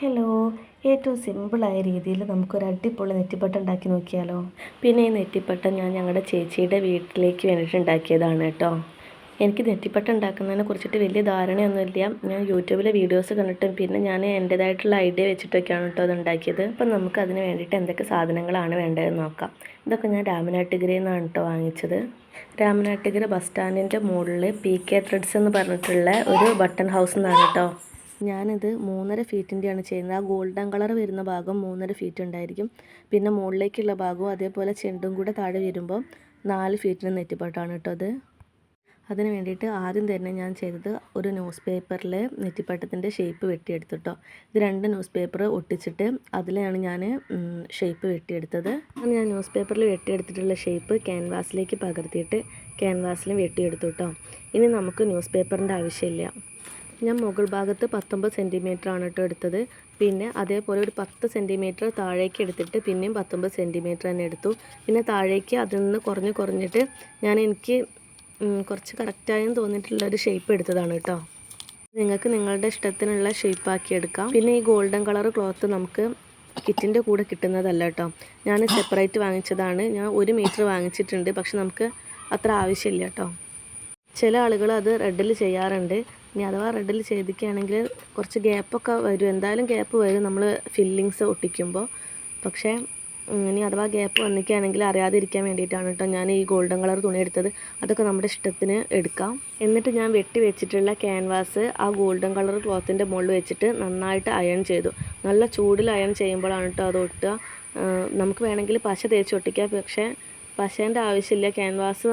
Hello, ഏറ്റവും സിമ്പിളായ രീതിയിൽ നമുക്കൊരു അടിപൊളി നെറ്റിപ്പട്ടം ഉണ്ടാക്കി നോക്കിയാലോ. പിന്നെ ഈ നെറ്റിപ്പട്ടം ഞാൻ ഞങ്ങളുടെ ചേച്ചിയുടെ വീട്ടിലേക്ക് വേണ്ടിയിട്ട് ഉണ്ടാക്കിയതാണ് കേട്ടോ. എനിക്ക് നെറ്റിപ്പട്ടം ഉണ്ടാക്കുന്നതിനെ കുറിച്ചിട്ട് വലിയ ധാരണയൊന്നുമില്ല. ഞാൻ യൂട്യൂബിലെ വീഡിയോസ് കണ്ടിട്ടും പിന്നെ ഞാൻ എൻ്റേതായിട്ടുള്ള ഐഡിയ വെച്ചിട്ടൊക്കെയാണ് കേട്ടോ അത് ഉണ്ടാക്കിയത്. അപ്പം നമുക്ക് അതിന് വേണ്ടിയിട്ട് എന്തൊക്കെ സാധനങ്ങളാണ് വേണ്ടതെന്ന് നോക്കാം. ഇതൊക്കെ ഞാൻ രാമനാട്ടുകരയിൽ നിന്നാണ് കേട്ടോ വാങ്ങിച്ചത്. രാമനാട്ടുകര ബസ് സ്റ്റാൻഡിൻ്റെ മുകളിൽ PK ത്രെഡ്സ് എന്ന് പറഞ്ഞിട്ടുള്ള ഒരു ബട്ടൺ ഹൗസ് എന്നാണ് കേട്ടോ. ഞാനിത് 3.5 ഫീറ്റിൻ്റെയാണ് ചെയ്യുന്നത്. ആ ഗോൾഡൻ കളർ വരുന്ന ഭാഗം 3.5 ഫീറ്റ് ഉണ്ടായിരിക്കും. പിന്നെ മുകളിലേക്കുള്ള ഭാഗവും അതേപോലെ ചെണ്ടും കൂടെ താഴെ വരുമ്പോൾ 4 ഫീറ്റിന് നെറ്റിപ്പട്ടമാണ് കേട്ടോ അത്. അതിന് വേണ്ടിയിട്ട് ആദ്യം തന്നെ ഞാൻ ചെയ്തത് ഒരു ന്യൂസ് പേപ്പറിൽ നെറ്റിപ്പട്ടത്തിൻ്റെ ഷേപ്പ് വെട്ടിയെടുത്തിട്ടോ. ഇത് 2 ന്യൂസ് പേപ്പർ ഒട്ടിച്ചിട്ട് അതിലാണ് ഞാൻ ഷേപ്പ് വെട്ടിയെടുത്തത്. ഞാൻ ന്യൂസ് പേപ്പറിൽ വെട്ടിയെടുത്തിട്ടുള്ള ഷേപ്പ് ക്യാൻവാസിലേക്ക് പകർത്തിയിട്ട് ക്യാൻവാസിലും വെട്ടിയെടുത്തു കേട്ടോ. ഇനി നമുക്ക് ന്യൂസ് പേപ്പറിൻ്റെ ആവശ്യമില്ല. ഞാൻ മുകൾ ഭാഗത്ത് 19 സെൻറ്റിമീറ്ററാണ് കേട്ടോ എടുത്തത്. പിന്നെ അതേപോലെ ഒരു 10 സെൻറ്റിമീറ്റർ താഴേക്ക് എടുത്തിട്ട് പിന്നെയും 19 സെൻറ്റിമീറ്റർ തന്നെ എടുത്തു. പിന്നെ താഴേക്ക് അതിൽ നിന്ന് കുറഞ്ഞിട്ട് എനിക്ക് കുറച്ച് കറക്റ്റായെന്ന് തോന്നിയിട്ടുള്ളൊരു ഷേപ്പ് എടുത്തതാണ് കേട്ടോ. നിങ്ങൾക്ക് നിങ്ങളുടെ ഇഷ്ടത്തിനുള്ള ഷേപ്പാക്കി എടുക്കാം. പിന്നെ ഈ ഗോൾഡൻ കളർ ക്ലോത്ത് നമുക്ക് കിറ്റിൻ്റെ കൂടെ കിട്ടുന്നതല്ല കേട്ടോ. ഞാൻ സെപ്പറേറ്റ് വാങ്ങിച്ചതാണ്. ഞാൻ 1 മീറ്റർ വാങ്ങിച്ചിട്ടുണ്ട്. പക്ഷെ നമുക്ക് അത്ര ആവശ്യമില്ല കേട്ടോ. ചില ആളുകൾ അത് റെഡിൽ ചെയ്യാറുണ്ട്. ഇനി അഥവാ റെഡിൽ ചെയ്തിക്കുകയാണെങ്കിൽ കുറച്ച് ഗ്യാപ്പൊക്കെ വരും. എന്തായാലും ഗ്യാപ്പ് വരും നമ്മൾ ഫില്ലിങ്സ് ഒട്ടിക്കുമ്പോൾ. പക്ഷേ ഇനി അഥവാ ഗ്യാപ്പ് വന്നിക്കുകയാണെങ്കിൽ അറിയാതിരിക്കാൻ വേണ്ടിയിട്ടാണ് കേട്ടോ ഞാൻ ഈ ഗോൾഡൻ കളർ തുണി എടുത്തത്. അതൊക്കെ നമ്മുടെ ഇഷ്ടത്തിന് എടുക്കാം. എന്നിട്ട് ഞാൻ വെട്ടി വെച്ചിട്ടുള്ള ക്യാൻവാസ് ആ ഗോൾഡൻ കളർ ക്ലോത്തിൻ്റെ മുകളിൽ വെച്ചിട്ട് നന്നായിട്ട് അയൺ ചെയ്തു. നല്ല ചൂടിൽ അയൺ ചെയ്യുമ്പോഴാണ് കേട്ടോ അത് ഒട്ടുക. നമുക്ക് വേണമെങ്കിൽ പശ തേച്ച് ഒട്ടിക്കാം. പക്ഷേ പശേൻ്റെ ആവശ്യമില്ല. ക്യാൻവാസ്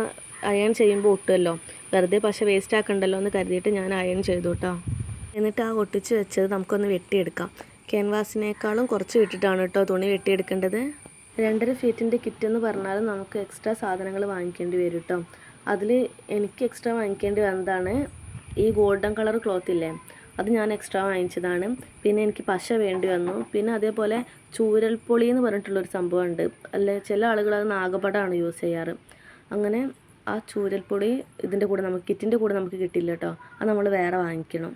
അയൺ ചെയ്യുമ്പോൾ ഒട്ടുമല്ലോ. വെറുതെ പശ വേസ്റ്റ് ആക്കണ്ടല്ലോ എന്ന് കരുതിയിട്ട് ഞാൻ അയൺ ചെയ്തു കേട്ടോ. എന്നിട്ട് ആ ഒട്ടിച്ച് വെച്ചത് നമുക്കൊന്ന് വെട്ടിയെടുക്കാം. ക്യാൻവാസിനേക്കാളും കുറച്ച് വിട്ടിട്ടാണ് കേട്ടോ തുണി വെട്ടിയെടുക്കേണ്ടത്. 2.5 ഫീറ്റിൻ്റെ കിറ്റ് എന്ന് പറഞ്ഞാൽ നമുക്ക് എക്സ്ട്രാ സാധനങ്ങൾ വാങ്ങിക്കേണ്ടി വരും കേട്ടോ. അതിൽ എനിക്ക് എക്സ്ട്രാ വാങ്ങിക്കേണ്ടി വന്നതാണ് ഈ ഗോൾഡൻ കളർ ക്ലോത്ത് ഇല്ലേ, അത് ഞാൻ എക്സ്ട്രാ വാങ്ങിച്ചതാണ്. പിന്നെ എനിക്ക് പശ വേണ്ടി വന്നു. പിന്നെ അതേപോലെ ചൂരൽപ്പൊളി എന്ന് പറഞ്ഞിട്ടുള്ളൊരു സംഭവമുണ്ട്. അല്ലെ, ചില ആളുകൾ അത് നാഗപടമാണ് യൂസ് ചെയ്യാറ്. അങ്ങനെ ആ ചൂരൽപ്പൊടി ഇതിൻ്റെ കൂടെ കിറ്റിൻ്റെ കൂടെ നമുക്ക് കിട്ടില്ല കേട്ടോ. അത് നമ്മൾ വേറെ വാങ്ങിക്കണം.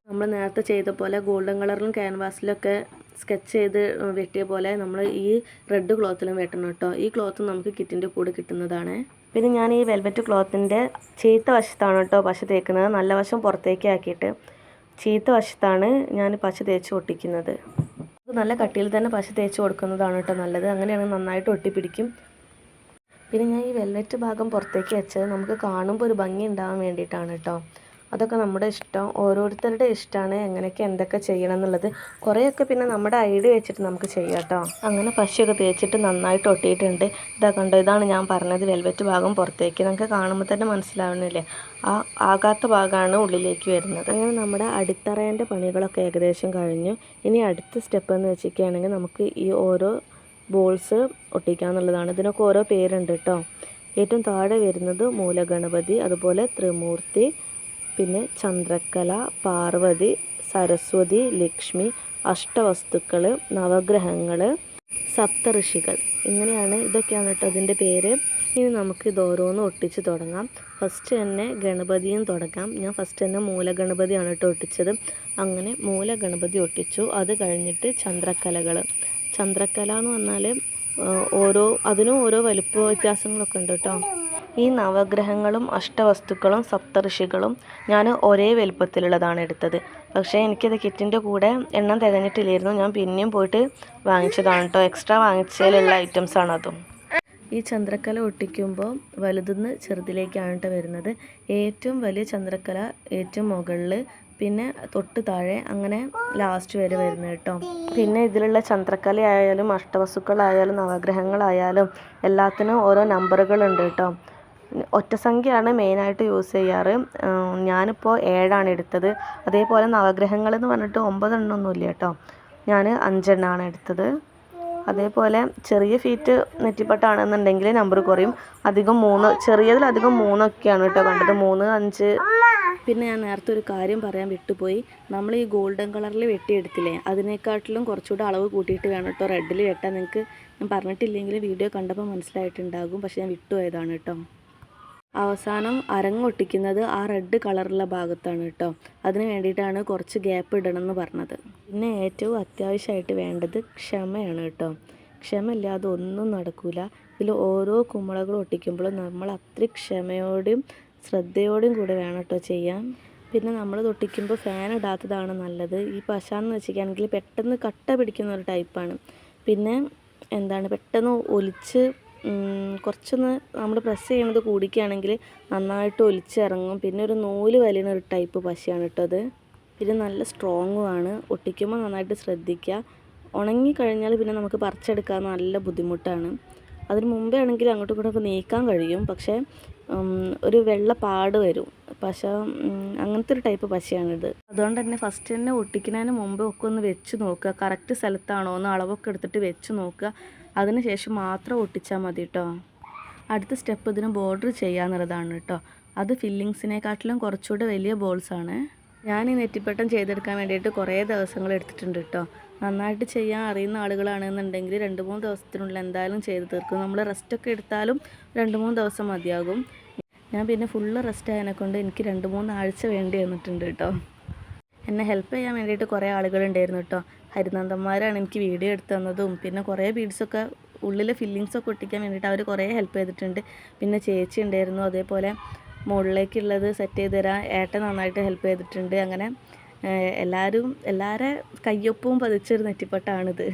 നമ്മൾ നേരത്തെ ചെയ്ത പോലെ ഗോൾഡൻ കളറിലും ക്യാൻവാസിലൊക്കെ സ്കെച്ച് ചെയ്ത് വെട്ടിയ പോലെ നമ്മൾ ഈ റെഡ് ക്ലോത്തിലും വെട്ടണം കേട്ടോ. ഈ ക്ലോത്ത് നമുക്ക് കിറ്റിൻ്റെ കൂടെ കിട്ടുന്നതാണ്. പിന്നെ ഞാൻ ഈ വെൽവെറ്റ് ക്ലോത്തിൻ്റെ ചീത്ത വശത്താണ് കേട്ടോ പശ തേക്കുന്നത്. നല്ല വശം പുറത്തേക്ക് ആക്കിയിട്ട് ചീത്ത വശത്താണ് ഞാൻ പശ തേച്ച് ഒട്ടിക്കുന്നത്. നല്ല കട്ടിയിൽ തന്നെ പശ തേച്ച് കൊടുക്കുന്നതാണ് കേട്ടോ നല്ലത്. അങ്ങനെയാണെങ്കിൽ നന്നായിട്ട് ഒട്ടിപ്പിടിക്കും. പിന്നെ ഞാൻ ഈ വെൽവെറ്റ് ഭാഗം പുറത്തേക്ക് വെച്ചത് നമുക്ക് കാണുമ്പോൾ ഒരു ഭംഗി ഉണ്ടാകാൻ വേണ്ടിയിട്ടാണ് കേട്ടോ. അതൊക്കെ നമ്മുടെ ഇഷ്ടം, ഓരോരുത്തരുടെ ഇഷ്ടമാണ് എങ്ങനെയൊക്കെ എന്തൊക്കെ ചെയ്യണം എന്നുള്ളത്. കുറേയൊക്കെ പിന്നെ നമ്മുടെ ഐഡിയ വെച്ചിട്ട് നമുക്ക് ചെയ്യാം കേട്ടോ. അങ്ങനെ പശയൊക്കെ തേച്ചിട്ട് നന്നായിട്ട് ഒട്ടിയിട്ടുണ്ട്. ഇതാ കണ്ടോ, ഇതാണ് ഞാൻ പറഞ്ഞത് വെൽവെറ്റ് ഭാഗം പുറത്തേക്ക്. നമുക്ക് കാണുമ്പോൾ തന്നെ മനസ്സിലാവുന്നില്ലേ, ആ ആകാത്ത ഭാഗമാണ് ഉള്ളിലേക്ക് വരുന്നത്. അങ്ങനെ നമ്മുടെ അടിത്തറേൻ്റെ പണികളൊക്കെ ഏകദേശം കഴിഞ്ഞു. ഇനി അടുത്ത സ്റ്റെപ്പ് എന്ന് വെച്ചിരിക്കുകയാണെങ്കിൽ നമുക്ക് ഈ ഓരോ ബോൾസ് ഒട്ടിക്കാന്നുള്ളതാണ്. ഇതിനൊക്കെ ഓരോ പേരുണ്ട് കേട്ടോ. ഏറ്റവും താഴെ വരുന്നത് മൂലഗണപതി, അതുപോലെ ത്രിമൂർത്തി, പിന്നെ ചന്ദ്രക്കല, പാർവതി, സരസ്വതി, ലക്ഷ്മി, അഷ്ടവസ്തുക്കൾ, നവഗ്രഹങ്ങൾ, സപ്തഋഷികൾ, ഇങ്ങനെയാണ്. ഇതൊക്കെയാണ് കേട്ടോ അതിൻ്റെ പേര്. ഇനി നമുക്ക് ഇതോരോന്നും ഒട്ടിച്ച് തുടങ്ങാം. ഫസ്റ്റ് തന്നെ ഗണപതിയും തുടങ്ങാം. ഞാൻ ഫസ്റ്റ് തന്നെ മൂലഗണപതിയാണ് കേട്ടോ ഒട്ടിച്ചത്. അങ്ങനെ മൂലഗണപതി ഒട്ടിച്ചു. അത് കഴിഞ്ഞിട്ട് ചന്ദ്രക്കല എന്ന് പറഞ്ഞാൽ അതിനും ഓരോ വലുപ്പ വ്യത്യാസങ്ങളൊക്കെ ഉണ്ട് കേട്ടോ. ഈ നവഗ്രഹങ്ങളും അഷ്ടവസ്തുക്കളും സപ്തഋഷികളും ഞാൻ ഒരേ വലുപ്പത്തിലുള്ളതാണ് എടുത്തത്. പക്ഷേ എനിക്കത് കിറ്റിൻ്റെ കൂടെ എണ്ണം തികഞ്ഞിട്ടില്ലായിരുന്നു. ഞാൻ പിന്നെയും പോയിട്ട് വാങ്ങിച്ചതാണ് കേട്ടോ. എക്സ്ട്രാ വാങ്ങിച്ചതിലുള്ള ഐറ്റംസാണ് അതും. ഈ ചന്ദ്രക്കല ഒട്ടിക്കുമ്പോൾ വലുതുനിന്ന് ചെറുതിലേക്കാണ് കേട്ടോ വരുന്നത്. ഏറ്റവും വലിയ ചന്ദ്രക്കല ഏറ്റവും മുകളിൽ, പിന്നെ തൊട്ട് താഴെ, അങ്ങനെ ലാസ്റ്റ് വരെ വരുന്നത് കേട്ടോ. പിന്നെ ഇതിലുള്ള ചന്ദ്രക്കല ആയാലും അഷ്ടവസ്തുക്കളായാലും നവഗ്രഹങ്ങളായാലും എല്ലാത്തിനും ഓരോ നമ്പറുകളുണ്ട് കേട്ടോ. ഒറ്റസംഖ്യയാണ് മെയിനായിട്ട് യൂസ് ചെയ്യാറ്. ഞാനിപ്പോൾ 7ആണ് എടുത്തത്. അതേപോലെ നവഗ്രഹങ്ങൾ എന്ന് പറഞ്ഞിട്ട് 9 എണ്ണമൊന്നുമില്ല കേട്ടോ. ഞാൻ 5 എണ്ണമാണ് എടുത്തത്. അതേപോലെ ചെറിയ ഫീറ്റ് നെറ്റിപ്പട്ടാണെന്നുണ്ടെങ്കിൽ നമ്പർ കുറയും. ചെറിയതിലധികം 3 ഒക്കെയാണ് കേട്ടോ കണ്ടത്. 3, 5. പിന്നെ ഞാൻ നേരത്തെ ഒരു കാര്യം പറയാൻ വിട്ടുപോയി. നമ്മൾ ഈ ഗോൾഡൻ കളറിൽ വെട്ടിയെടുത്തില്ലേ, അതിനേക്കാട്ടിലും കുറച്ചുകൂടെ അളവ് കൂട്ടിയിട്ട് വേണം കേട്ടോ റെഡിൽ വെട്ടാൻ. നിങ്ങൾക്ക് ഞാൻ പറഞ്ഞിട്ടില്ലെങ്കിൽ വീഡിയോ കണ്ടപ്പോൾ മനസ്സിലായിട്ടുണ്ടാകും. പക്ഷേ ഞാൻ വിട്ടുപോയതാണ് കേട്ടോ. അവസാനം അരങ്ങൊട്ടിക്കുന്നത് ആ റെഡ് കളറുള്ള ഭാഗത്താണ് കേട്ടോ. അതിന് വേണ്ടിയിട്ടാണ് കുറച്ച് ഗ്യാപ്പ് ഇടണം എന്ന് പറഞ്ഞത്. പിന്നെ ഏറ്റവും അത്യാവശ്യമായിട്ട് വേണ്ടത് ക്ഷമയാണ് കേട്ടോ. ക്ഷമയില്ലാതെ ഒന്നും നടക്കില്ല. ഇതിൽ ഓരോ കുമിളകളും ഒട്ടിക്കുമ്പോഴും നമ്മൾ അത്രയും ക്ഷമയോടെയും ശ്രദ്ധയോടെയും കൂടെ വേണം കേട്ടോ ചെയ്യാൻ. പിന്നെ നമ്മൾ ഒട്ടിക്കുമ്പോൾ ഫാൻ ഇടാത്തതാണ് നല്ലത്. ഈ പശാന്ന് വെച്ചിരിക്കുകയാണെങ്കിൽ പെട്ടെന്ന് കട്ട പിടിക്കുന്ന ഒരു ടൈപ്പാണ്. പിന്നെ പെട്ടെന്ന് ഒലിച്ച് കുറച്ചൊന്ന് നമ്മൾ പ്രസ് ചെയ്യുന്നത് കൂടിക്കുകയാണെങ്കിൽ നന്നായിട്ട് ഒലിച്ചിറങ്ങും. പിന്നെ ഒരു നൂല് വലിയുന്ന ഒരു ടൈപ്പ് പശയാണ് കേട്ടോ അത്. ഇത് നല്ല സ്ട്രോങ്ങുമാണ്. ഒട്ടിക്കുമ്പോൾ നന്നായിട്ട് ശ്രദ്ധിക്കുക. ഉണങ്ങിക്കഴിഞ്ഞാൽ പിന്നെ നമുക്ക് പറിച്ചെടുക്കാൻ നല്ല ബുദ്ധിമുട്ടാണ്. അതിന് മുമ്പേ ആണെങ്കിൽ അങ്ങോട്ടും ഇങ്ങോട്ടൊക്കെ നീക്കാൻ കഴിയും. പക്ഷേ ഒരു വെള്ള പാട് വരും. പശ അങ്ങനത്തെ ഒരു ടൈപ്പ് പശയാണിത്. അതുകൊണ്ട് തന്നെ ഫസ്റ്റ് തന്നെ ഒട്ടിക്കുന്നതിന് മുമ്പ് ഒക്കെ ഒന്ന് വെച്ച് നോക്കുക. കറക്റ്റ് സ്ഥലത്താണോ എന്ന് അളവൊക്കെ എടുത്തിട്ട് വെച്ച് നോക്കുക. അതിന് ശേഷം മാത്രം ഒട്ടിച്ചാൽ മതി കേട്ടോ. അടുത്ത സ്റ്റെപ്പ് ഇതിന് ബോർഡർ ചെയ്യാന്നുള്ളതാണ് കേട്ടോ. അത് ഫില്ലിങ്സിനെക്കാട്ടിലും കുറച്ചുകൂടെ വലിയ ബോൾസാണ്. ഞാൻ ഈ നെറ്റിപ്പട്ടം ചെയ്തെടുക്കാൻ വേണ്ടിയിട്ട് കുറേ ദിവസങ്ങൾ എടുത്തിട്ടുണ്ട് കേട്ടോ. നന്നായിട്ട് ചെയ്യാൻ അറിയുന്ന ആളുകളാണെന്നുണ്ടെങ്കിൽ 2-3 ദിവസത്തിനുള്ളിൽ എന്തായാലും ചെയ്ത് തീർക്കും. നമ്മൾ റെസ്റ്റൊക്കെ എടുത്താലും 2-3 ദിവസം മതിയാകും. ഞാൻ പിന്നെ ഫുള്ള് റെസ്റ്റ് ആയതിനെക്കൊണ്ട് എനിക്ക് 2-3 ആഴ്ച വേണ്ടി വന്നിട്ടുണ്ട് കേട്ടോ. എന്നെ ഹെൽപ്പ് ചെയ്യാൻ വേണ്ടിയിട്ട് കുറേ ആളുകളുണ്ടായിരുന്നു കേട്ടോ. ഹരിനന്ദന്മാരാണ് എനിക്ക് വീഡിയോ എടുത്തു തന്നതും പിന്നെ കുറേ ബീഡ്സൊക്കെ ഉള്ളിലെ ഫില്ലിങ്സൊക്കെ ഒട്ടിക്കാൻ വേണ്ടിയിട്ട് അവർ കുറേ ഹെൽപ്പ് ചെയ്തിട്ടുണ്ട്. പിന്നെ ചേച്ചി ഉണ്ടായിരുന്നു. അതേപോലെ മുകളിലേക്കുള്ളത് സെറ്റ് ചെയ്ത് തരാൻ ഏട്ടൻ നന്നായിട്ട് ഹെൽപ്പ് ചെയ്തിട്ടുണ്ട്. അങ്ങനെ എല്ലാവരുടെ കയ്യൊപ്പവും പതിച്ചൊരു നെറ്റിപ്പട്ടാണിത്.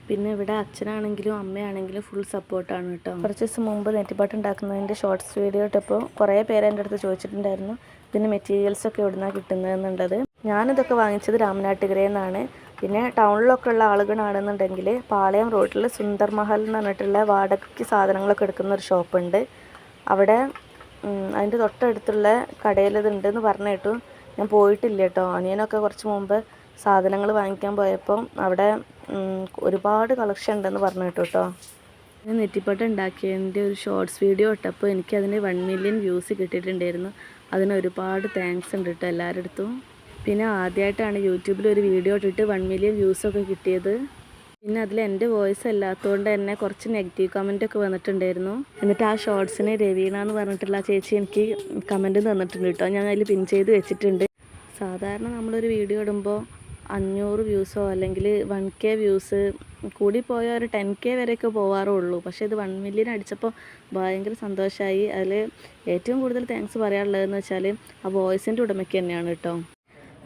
പിന്നെ ഇവിടെ അച്ഛനാണെങ്കിലും അമ്മയാണെങ്കിലും ഫുൾ സപ്പോർട്ടാണ് കേട്ടോ. കുറച്ച് ദിവസം മുമ്പ് നെറ്റിപ്പട്ട് ഉണ്ടാക്കുന്നതിൻ്റെ ഷോർട്സ് വീഡിയോ ഇട്ടപ്പോൾ കുറേ പേര് എൻ്റെ അടുത്ത് ചോദിച്ചിട്ടുണ്ടായിരുന്നു ഇതിന് മെറ്റീരിയൽസൊക്കെ എവിടുന്നാണ് കിട്ടുന്നതെന്നുള്ളത്. ഞാനിതൊക്കെ വാങ്ങിച്ചത് രാമനാട്ടുകരയിൽ നിന്നാണ്. പിന്നെ ടൗണിലൊക്കെ ഉള്ള ആളുകളാണെന്നുണ്ടെങ്കിൽ പാളയം റോഡിൽ സുന്ദർ മഹൽ എന്ന് പറഞ്ഞിട്ടുള്ള വാടകയ്ക്ക് സാധനങ്ങളൊക്കെ എടുക്കുന്ന ഒരു ഷോപ്പുണ്ട്. അവിടെ അതിൻ്റെ തൊട്ടടുത്തുള്ള കടയിൽ ഇതുണ്ടെന്ന് പറഞ്ഞു കേട്ടു. ഞാൻ പോയിട്ടില്ല കേട്ടോ. അനിയനൊക്കെ കുറച്ച് മുമ്പ് സാധനങ്ങൾ വാങ്ങിക്കാൻ പോയപ്പോൾ അവിടെ ഒരുപാട് കളക്ഷൻ ഉണ്ടെന്ന് പറഞ്ഞു കേട്ടോ. ഞാൻ നെറ്റിപ്പട്ട ഉണ്ടാക്കിയതിൻ്റെ ഒരു ഷോർട്സ് വീഡിയോ ഇട്ടപ്പോൾ എനിക്കതിന് 1 മില്യൺ വ്യൂസ് കിട്ടിയിട്ടുണ്ടായിരുന്നു. അതിന് ഒരുപാട് താങ്ക്സ് ഉണ്ട് കേട്ടോ എല്ലാവരുടെ അടുത്തും. പിന്നെ ആദ്യമായിട്ടാണ് യൂട്യൂബിൽ ഒരു വീഡിയോ ഇട്ടിട്ട് 1 മില്യൺ വ്യൂസൊക്കെ കിട്ടിയത്. പിന്നെ അതിൽ എൻ്റെ വോയിസ് അല്ലാത്തതുകൊണ്ട് തന്നെ കുറച്ച് നെഗറ്റീവ് കമൻറ്റൊക്കെ വന്നിട്ടുണ്ടായിരുന്നു. എന്നിട്ട് ആ ഷോർട്സിന് രവീണ എന്ന് പറഞ്ഞിട്ടുള്ള ചേച്ചി എനിക്ക് കമൻറ്റ് തന്നിട്ടുണ്ട് കേട്ടോ. ഞാൻ അതിൽ പിൻ ചെയ്ത് വെച്ചിട്ടുണ്ട്. സാധാരണ നമ്മളൊരു വീഡിയോ ഇടുമ്പോൾ 500 വ്യൂസോ അല്ലെങ്കിൽ 1K വ്യൂസ് കൂടിപ്പോയാൽ ഒരു 10K വരെയൊക്കെ പോകാറുള്ളൂ. പക്ഷേ ഇത് 1 മില്യൺ അടിച്ചപ്പോൾ ഭയങ്കര സന്തോഷമായി. അതിൽ ഏറ്റവും കൂടുതൽ താങ്ക്സ് പറയാനുള്ളതെന്ന് വെച്ചാൽ ആ വോയിസിൻ്റെ ഉടമയ്ക്ക് തന്നെയാണ് കേട്ടോ.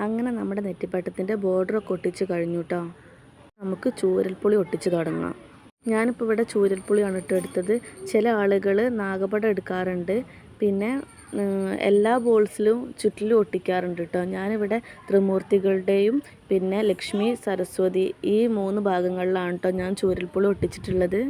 അങ്ങനെ നമ്മുടെ നെറ്റിപ്പട്ടത്തിൻ്റെ ബോർഡറൊക്കെ ഒട്ടിച്ച് കഴിഞ്ഞു കേട്ടോ. നമുക്ക് ചൂരൽപ്പുളി ഒട്ടിച്ച് തുടങ്ങാം. ഞാനിപ്പോൾ ഇവിടെ ചൂരൽപ്പുളിയാണ് കേട്ടോ എടുത്തത്. ചില ആളുകൾ നാഗപടം എടുക്കാറുണ്ട്. പിന്നെ എല്ലാ ബോൾസിലും ചുറ്റിലും ഒട്ടിക്കാറുണ്ട് കേട്ടോ. ഞാനിവിടെ ത്രിമൂർത്തികളുടെയും പിന്നെ ലക്ഷ്മി സരസ്വതി ഈ 3 ഭാഗങ്ങളിലാണ് കേട്ടോ ഞാൻ ചൂരൽപ്പുളി ഒട്ടിച്ചിട്ടുള്ളത്.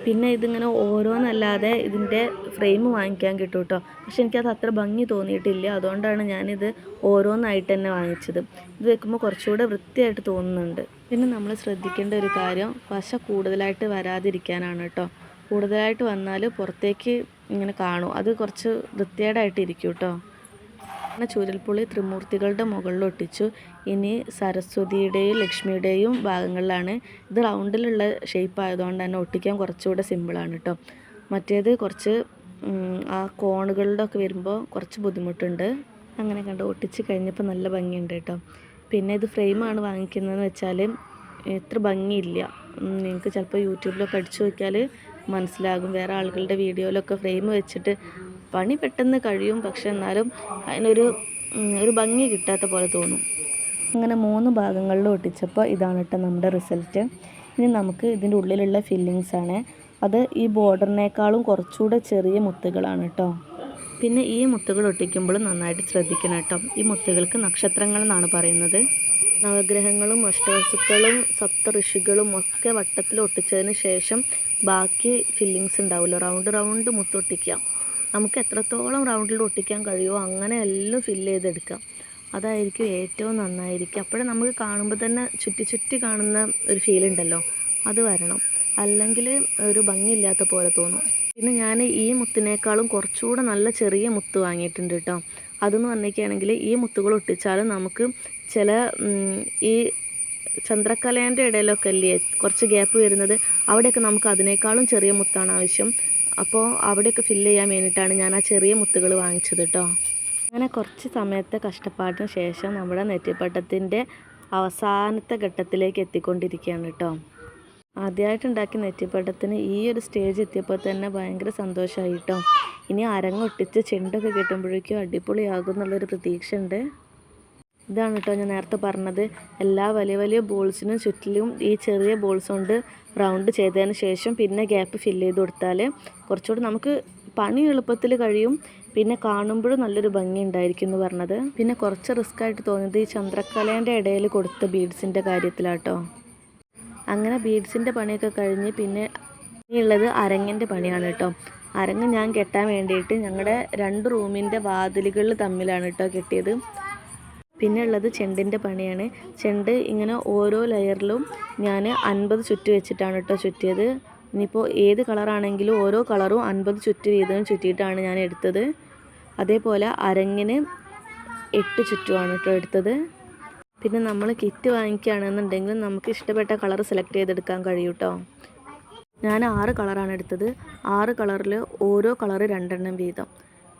പിന്നെ ഇതിങ്ങനെ ഓരോന്നല്ലാതെ ഇതിൻ്റെ ഫ്രെയിം വാങ്ങിക്കാൻ കിട്ടും കേട്ടോ. പക്ഷെ എനിക്കത് അത്ര ഭംഗി തോന്നിയിട്ടില്ല. അതുകൊണ്ടാണ് ഞാനിത് ഓരോന്നായിട്ട് തന്നെ വാങ്ങിച്ചത്. ഇത് വെക്കുമ്പോൾ കുറച്ചുകൂടെ വൃത്തിയായിട്ട് തോന്നുന്നുണ്ട്. പിന്നെ നമ്മൾ ശ്രദ്ധിക്കേണ്ട ഒരു കാര്യം പശ കൂടുതലായിട്ട് വരാതിരിക്കാനാണ് കേട്ടോ. കൂടുതലായിട്ട് വന്നാൽ പുറത്തേക്ക് ഇങ്ങനെ കാണും. അത് കുറച്ച് വൃത്തികേടായിട്ടിരിക്കും കേട്ടോ. അങ്ങനെ ചൂരൽപ്പുളി ത്രിമൂർത്തികളുടെ മുകളിൽ ഒട്ടിച്ചു. ഇനി സരസ്വതിയുടെയും ലക്ഷ്മിയുടെയും ഭാഗങ്ങളിലാണ്. ഇത് റൗണ്ടിലുള്ള ഷേപ്പ് ആയതുകൊണ്ട് തന്നെ ഒട്ടിക്കാൻ കുറച്ചുകൂടെ സിമ്പിളാണ് കേട്ടോ. മറ്റേത് കുറച്ച് ആ കോണുകളുടെ ഒക്കെ വരുമ്പോൾ കുറച്ച് ബുദ്ധിമുട്ടുണ്ട്. അങ്ങനെ കണ്ട് ഒട്ടിച്ച് കഴിഞ്ഞപ്പോൾ നല്ല ഭംഗിയുണ്ട് കേട്ടോ. പിന്നെ ഇത് ഫ്രെയിമാണ് വാങ്ങിക്കുന്നതെന്ന് വെച്ചാൽ ഇത്ര ഭംഗിയില്ല. നിങ്ങൾക്ക് ചിലപ്പോൾ യൂട്യൂബിലൊക്കെ അടിച്ചു നോക്കിയാൽ മനസ്സിലാകും. വേറെ ആളുകളുടെ വീഡിയോയിലൊക്കെ ഫ്രെയിം വെച്ചിട്ട് പണി പെട്ടെന്ന് കഴിയും. പക്ഷെ എന്നാലും അതിനൊരു ഭംഗി കിട്ടാത്ത പോലെ തോന്നും. അങ്ങനെ 3 ഭാഗങ്ങളിലും ഒട്ടിച്ചപ്പോൾ ഇതാണ് കേട്ടോ നമ്മുടെ റിസൾട്ട്. ഇനി നമുക്ക് ഇതിൻ്റെ ഉള്ളിലുള്ള ഫില്ലിങ്സാണ്. അത് ഈ ബോർഡറിനേക്കാളും കുറച്ചുകൂടെ ചെറിയ മുത്തുകളാണ് കേട്ടോ. പിന്നെ ഈ മുത്തുകൾ ഒട്ടിക്കുമ്പോൾ നന്നായിട്ട് ശ്രദ്ധിക്കണം കേട്ടോ. ഈ മുത്തുകൾക്ക് നക്ഷത്രങ്ങൾ എന്നാണ് പറയുന്നത്. നവഗ്രഹങ്ങളും അഷ്ടവസ്തുക്കളും സപ്തഋഷികളും ഒക്കെ വട്ടത്തിൽ ഒട്ടിച്ചതിന് ശേഷം ബാക്കി ഫില്ലിങ്സ് ഉണ്ടാവുമല്ലോ, റൗണ്ട് മുത്തൊട്ടിക്കുക. നമുക്ക് എത്രത്തോളം റൗണ്ടിൽ ഒട്ടിക്കാൻ കഴിയുമോ അങ്ങനെ എല്ലാം ഫില്ല് ചെയ്തെടുക്കാം. അതായിരിക്കും ഏറ്റവും നന്നായിരിക്കും. അപ്പോഴും നമുക്ക് കാണുമ്പോൾ തന്നെ ചുറ്റി കാണുന്ന ഒരു ഫീൽ ഉണ്ടല്ലോ, അത് വരണം. അല്ലെങ്കിൽ ഒരു ഭംഗിയില്ലാത്ത പോലെ തോന്നും. പിന്നെ ഞാൻ ഈ മുത്തിനേക്കാളും കുറച്ചുകൂടെ നല്ല ചെറിയ മുത്ത് വാങ്ങിയിട്ടുണ്ട് കേട്ടോ. അതെന്ന് പറഞ്ഞിരിക്കുകയാണെങ്കിൽ ഈ മുത്തുകൾ ഒട്ടിച്ചാലും നമുക്ക് ചില ഈ ചന്ദ്രക്കലേൻ്റെ ഇടയിലൊക്കെ അല്ലേ കുറച്ച് ഗ്യാപ്പ് വരുന്നത്, അവിടെയൊക്കെ നമുക്ക് അതിനേക്കാളും ചെറിയ മുത്താണ് ആവശ്യം. അപ്പോൾ അവിടെയൊക്കെ ഫില്ല് ചെയ്യാൻ വേണ്ടിയിട്ടാണ് ഞാൻ ആ ചെറിയ മുത്തുകൾ വാങ്ങിച്ചത് കേട്ടോ. അങ്ങനെ കുറച്ച് സമയത്തെ കഷ്ടപ്പാടിന് ശേഷം നമ്മുടെ നെറ്റിപ്പട്ടത്തിൻ്റെ അവസാനത്തെ ഘട്ടത്തിലേക്ക് എത്തിക്കൊണ്ടിരിക്കുകയാണ് കേട്ടോ. ആദ്യമായിട്ട് ഉണ്ടാക്കിയ നെറ്റിപ്പട്ടത്തിന് ഈ ഒരു സ്റ്റേജ് എത്തിയപ്പോൾ തന്നെ ഭയങ്കര സന്തോഷമായി കേട്ടോ. ഇനി അരങ്ങൊട്ടിച്ച് ചെണ്ടൊക്കെ കിട്ടുമ്പോഴേക്കും അടിപൊളിയാകും എന്നുള്ളൊരു പ്രതീക്ഷ ഉണ്ട്. ഇതാണ് കേട്ടോ ഞാൻ നേരത്തെ പറഞ്ഞത്, എല്ലാ വലിയ വലിയ ബോൾസിനും ചുറ്റിലും ഈ ചെറിയ ബോൾസ് കൊണ്ട് റൗണ്ട് ചെയ്തതിന് ശേഷം പിന്നെ ഗ്യാപ്പ് ഫില്ല് ചെയ്ത് കൊടുത്താൽ കുറച്ചുകൂടി നമുക്ക് പണി എളുപ്പത്തിൽ കഴിയും, പിന്നെ കാണുമ്പോഴും നല്ലൊരു ഭംഗി ഉണ്ടായിരിക്കും എന്ന് പറഞ്ഞത്. പിന്നെ കുറച്ച് റിസ്ക് ആയിട്ട് തോന്നിയത് ഈ ചന്ദ്രക്കലേൻ്റെ ഇടയിൽ കൊടുത്ത ബീഡ്സിൻ്റെ കാര്യത്തിലാട്ടോ. അങ്ങനെ ബീഡ്സിൻ്റെ പണിയൊക്കെ കഴിഞ്ഞ് പിന്നെ ഉള്ളത് അരങ്ങിൻ്റെ പണിയാണ് കേട്ടോ. അരങ്ങ് ഞാൻ കെട്ടാൻ വേണ്ടിയിട്ട് ഞങ്ങളുടെ 2 റൂമിൻ്റെ വാതിലുകൾ തമ്മിലാണ് കേട്ടോ കെട്ടിയത്. പിന്നെ ഉള്ളത് ചെണ്ടിൻ്റെ പണിയാണ്. ചെണ്ട് ഇങ്ങനെ ഓരോ ലെയറിലും ഞാൻ 50 ചുറ്റ് വെച്ചിട്ടാണ് കേട്ടോ ചുറ്റിയത്. ഇനിയിപ്പോൾ ഏത് കളറാണെങ്കിലും ഓരോ കളറും 50 ചുറ്റ് വീതം ചുറ്റിയിട്ടാണ് ഞാൻ എടുത്തത്. അതേപോലെ അരങ്ങിന് 8 ചുറ്റുമാണ് കേട്ടോ എടുത്തത്. പിന്നെ നമ്മൾ കിറ്റ് വാങ്ങിക്കുകയാണെന്നുണ്ടെങ്കിൽ നമുക്ക് ഇഷ്ടപ്പെട്ട കളർ സെലക്ട് ചെയ്തെടുക്കാൻ കഴിയും കേട്ടോ. ഞാൻ 6 കളറാണ് എടുത്തത്. 6 കളറിൽ ഓരോ കളറ് 2 എണ്ണം വീതം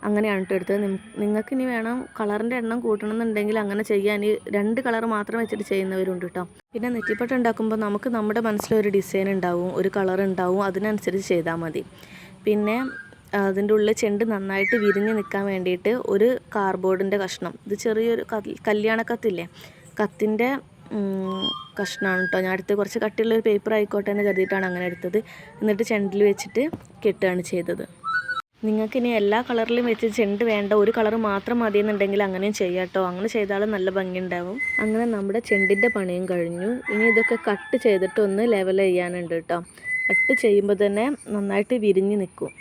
അങ്ങനെയാണ് കേട്ടോ എടുത്തത്. നിങ്ങൾക്ക് ഇനി വേണം കളറിൻ്റെ എണ്ണം കൂട്ടണമെന്നുണ്ടെങ്കിൽ അങ്ങനെ ചെയ്യാൻ 2 കളർ മാത്രം വെച്ചിട്ട് ചെയ്യുന്നവരുണ്ട് കേട്ടോ. പിന്നെ നെറ്റിപ്പട്ട ഉണ്ടാക്കുമ്പോൾ നമുക്ക് നമ്മുടെ മനസ്സിലൊരു ഡിസൈൻ ഉണ്ടാവും, ഒരു കളർ ഉണ്ടാവും, അതിനനുസരിച്ച് ചെയ്താൽ മതി. പിന്നെ അതിൻ്റെ ഉള്ളിൽ ചെണ്ട് നന്നായിട്ട് വിരിഞ്ഞ് നിൽക്കാൻ വേണ്ടിയിട്ട് ഒരു കാർഡ്ബോർഡിൻ്റെ കഷ്ണം, ഇത് ചെറിയൊരു കല്യാണ കത്തില്ലേ, കത്തിൻ്റെ കഷ്ണമാണ് കേട്ടോ ഞാൻ എടുത്ത്. കുറച്ച് കട്ടിയുള്ളൊരു പേപ്പർ ആയിക്കോട്ടെ എന്ന് കരുതിയിട്ടാണ് അങ്ങനെ എടുത്തത്. എന്നിട്ട് ചെണ്ടിൽ വെച്ചിട്ട് കെട്ടുകയാണ് ചെയ്തത്. നിങ്ങൾക്കിനി എല്ലാ കളറിലും വെച്ച് ചെണ്ട് വേണ്ട, ഒരു കളർ മാത്രം മതിയെന്നുണ്ടെങ്കിൽ അങ്ങനെയും ചെയ്യാം കേട്ടോ. അങ്ങനെ ചെയ്താലും നല്ല ഭംഗി ഉണ്ടാവും. അങ്ങനെ നമ്മുടെ ചെണ്ടിൻ്റെ പണിയും കഴിഞ്ഞു. ഇനി ഇതൊക്കെ കട്ട് ചെയ്തിട്ട് ഒന്ന് ലെവൽ ചെയ്യാനുണ്ട് കേട്ടോ. കട്ട് ചെയ്യുമ്പോൾ തന്നെ നന്നായിട്ട് വിരിഞ്ഞ് നിൽക്കും.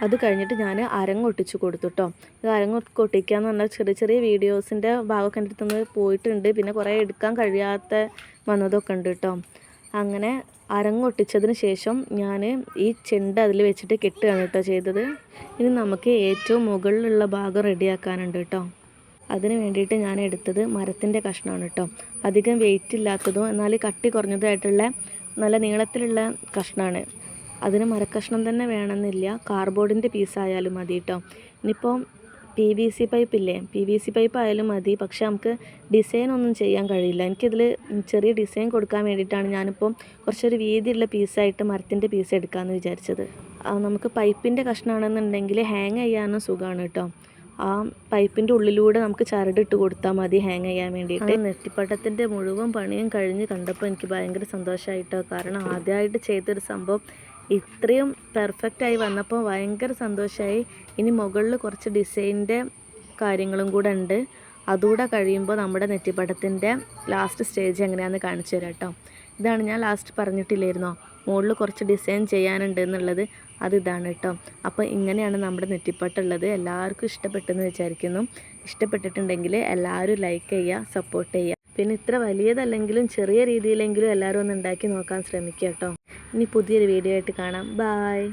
അത് കഴിഞ്ഞിട്ട് ഞാൻ അരങ്ങൊട്ടിച്ച് കൊടുത്തു കേട്ടോ. ഇത് അരങ്ങൊട്ടിക്കുക എന്ന് പറഞ്ഞാൽ ചെറിയ ചെറിയ വീഡിയോസിൻ്റെ ഭാഗമൊക്കെ എൻ്റെ അടുത്ത് നിന്ന് പോയിട്ടുണ്ട്. പിന്നെ കുറേ എടുക്കാൻ കഴിയാത്ത വന്നതൊക്കെ ഉണ്ട് കേട്ടോ. അങ്ങനെ അരങ്ങൊട്ടിച്ചതിന് ശേഷം ഞാൻ ഈ ചെണ്ട് അതിൽ വെച്ചിട്ട് കെട്ടുകയാണ് കേട്ടോ ചെയ്തത്. ഇനി നമുക്ക് ഏറ്റവും മുകളിലുള്ള ഭാഗം റെഡിയാക്കാനുണ്ട് കേട്ടോ. അതിന് വേണ്ടിയിട്ട് ഞാൻ എടുത്തത് മരത്തിൻ്റെ കഷ്ണമാണ് കേട്ടോ. അധികം വെയിറ്റ് ഇല്ലാത്തതും എന്നാൽ കട്ടി കുറഞ്ഞതുമായിട്ടുള്ള നല്ല നീളത്തിലുള്ള കഷ്ണമാണ്. അതിന് മരക്കഷ്ണം തന്നെ വേണമെന്നില്ല, കാർഡ്ബോർഡിൻ്റെ പീസായാലും മതി കേട്ടോ. ഇനിയിപ്പോൾ PVC പൈപ്പ് ഇല്ലേ, PVC പൈപ്പ് ആയാലും മതി. പക്ഷേ നമുക്ക് ഡിസൈൻ ഒന്നും ചെയ്യാൻ കഴിയില്ല. എനിക്കിതിൽ ചെറിയ ഡിസൈൻ കൊടുക്കാൻ വേണ്ടിയിട്ടാണ് ഞാനിപ്പം കുറച്ചൊരു വീതിയുള്ള പീസായിട്ട് മരത്തിൻ്റെ പീസ് എടുക്കാമെന്ന് വിചാരിച്ചത്. നമുക്ക് പൈപ്പിൻ്റെ കഷ്ണമാണെന്നുണ്ടെങ്കിൽ ഹാങ് ചെയ്യാനും സുഖമാണ് കേട്ടോ. ആ പൈപ്പിൻ്റെ ഉള്ളിലൂടെ നമുക്ക് ചരടിട്ട് കൊടുത്താൽ മതി ഹാങ് ചെയ്യാൻ വേണ്ടിയിട്ട്. നെറ്റിപ്പട്ടത്തിൻ്റെ മുഴുവൻ പണിയും കഴിഞ്ഞ് കണ്ടപ്പോൾ എനിക്ക് ഭയങ്കര സന്തോഷമായിട്ടോ. കാരണം ആദ്യമായിട്ട് ചെയ്തൊരു സംഭവം ഇത്രയും പെർഫെക്റ്റായി വന്നപ്പോൾ ഭയങ്കര സന്തോഷമായി. ഇനി മുകളിൽ കുറച്ച് ഡിസൈനിൻ്റെ കാര്യങ്ങളും കൂടെ ഉണ്ട്. അതുകൂടെ കഴിയുമ്പോൾ നമ്മുടെ നെറ്റിപ്പട്ടത്തിൻ്റെ ലാസ്റ്റ് സ്റ്റേജ് എങ്ങനെയാണെന്ന് കാണിച്ചു തരാം കേട്ടോ. ഇതാണ് ഞാൻ ലാസ്റ്റ് പറഞ്ഞിട്ടില്ലായിരുന്നോ, മുകളിൽ കുറച്ച് ഡിസൈൻ ചെയ്യാനുണ്ട് എന്നുള്ളത്. അതിതാണ് കേട്ടോ. അപ്പോൾ ഇങ്ങനെയാണ് നമ്മുടെ നെറ്റിപ്പട്ടുള്ളത്. എല്ലാവർക്കും ഇഷ്ടപ്പെട്ടെന്ന് വിചാരിക്കുന്നു. ഇഷ്ടപ്പെട്ടിട്ടുണ്ടെങ്കിൽ എല്ലാവരും ലൈക്ക് ചെയ്യുക, സപ്പോർട്ട് ചെയ്യുക. പിന്നെ ഇത്ര വലിയതല്ലെങ്കിലും ചെറിയ രീതിയിലെങ്കിലും എല്ലാവരും ഒന്ന് ഉണ്ടാക്കി നോക്കാൻ ശ്രമിക്കുക കേട്ടോ. ഇനി പുതിയൊരു വീഡിയോ ആയിട്ട് കാണാം. ബായ്.